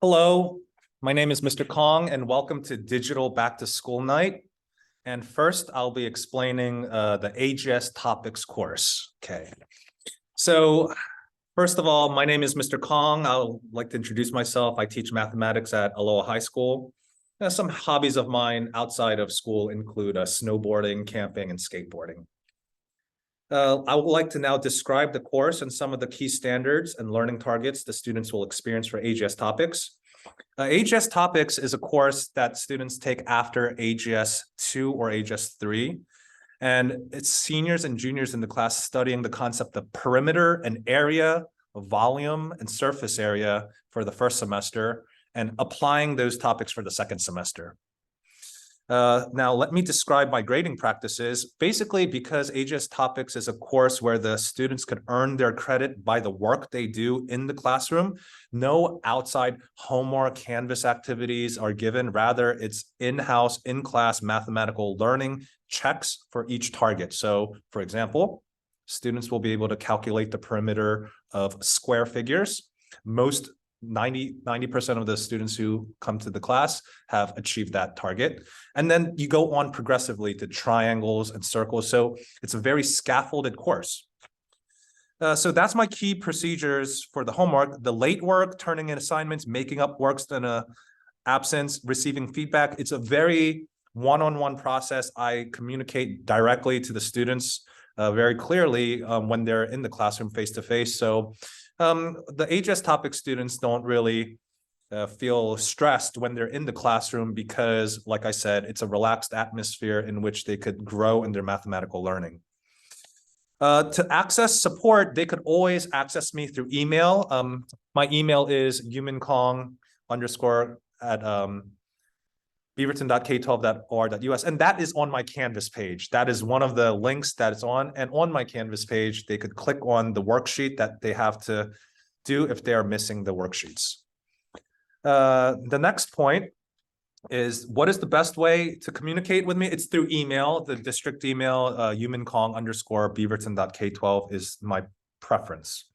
Hello, my name is Mr. Kong and welcome to Digital Back to School Night. And first, I'll be explaining the AGS topics course. Okay, so first of all, my name is Mr. Kong. I'd like to introduce myself. I teach mathematics at Aloha High School. Some hobbies of mine outside of school include snowboarding, camping, and skateboarding. I would like to now describe the course and some of the key standards and learning targets the students will experience for AGS topics. AGS topics is a course that students take after AGS 2 or AGS 3. And it's seniors and juniors in the class studying the concept of perimeter and area, volume, and surface area for the first semester and applying those topics for the second semester. Now, let me describe my grading practices. Basically, because AGS Topics is a course where the students could earn their credit by the work they do in the classroom, no outside homework Canvas activities are given. Rather, it's in-house, in-class mathematical learning checks for each target. So, for example, students will be able to calculate the perimeter of square figures. Most 90% of the students who come to the class have achieved that target. And then you go on progressively to triangles and circles. So it's a very scaffolded course. So that's my key procedures for the homework: the late work, turning in assignments, making up works in a absence, receiving feedback. It's a very one-on-one process. I communicate directly to the students very clearly when they're in the classroom face-to-face. So the AGS topic students don't really feel stressed when they're in the classroom because, like I said, it's a relaxed atmosphere in which they could grow in their mathematical learning. To access support, they could always access me through email. My email is yuminkong_ beaverton.k12.or.us, and that is on my Canvas page. That is one of the links that it's on, and on my Canvas page, they could click on the worksheet that they have to do if they are missing the worksheets. The next point is, what is the best way to communicate with me? It's through email. The district email, yuminkong_beaverton.k12 is my preference.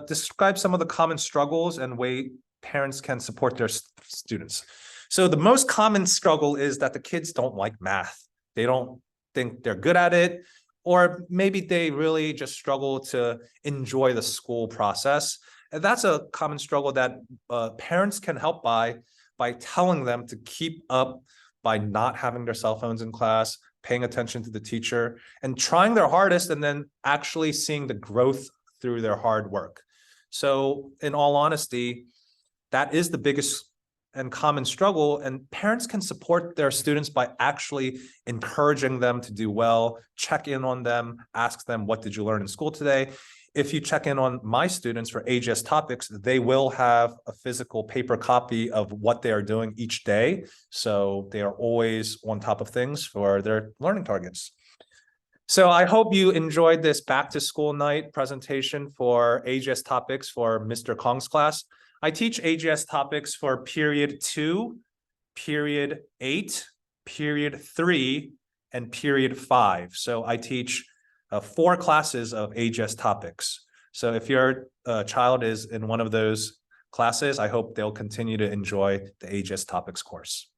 Describe some of the common struggles and way parents can support their students. So the most common struggle is that the kids don't like math. They don't think they're good at it, or maybe they really just struggle to enjoy the school process. And that's a common struggle that parents can help by telling them to keep up, by not having their cell phones in class, paying attention to the teacher, and trying their hardest, and then actually seeing the growth through their hard work. So in all honesty, that is the biggest and common struggle, and parents can support their students by actually encouraging them to do well, check in on them, ask them, what did you learn in school today? If you check in on my students for AGS topics, they will have a physical paper copy of what they are doing each day. So they are always on top of things for their learning targets. So I hope you enjoyed this back to school night presentation for AGS topics for Mr. Kong's class. I teach AGS topics for period 2, period 8, period 3, and period 5. So I teach 4 classes of AGS topics. So if your child is in one of those classes, I hope they'll continue to enjoy the AGS topics course.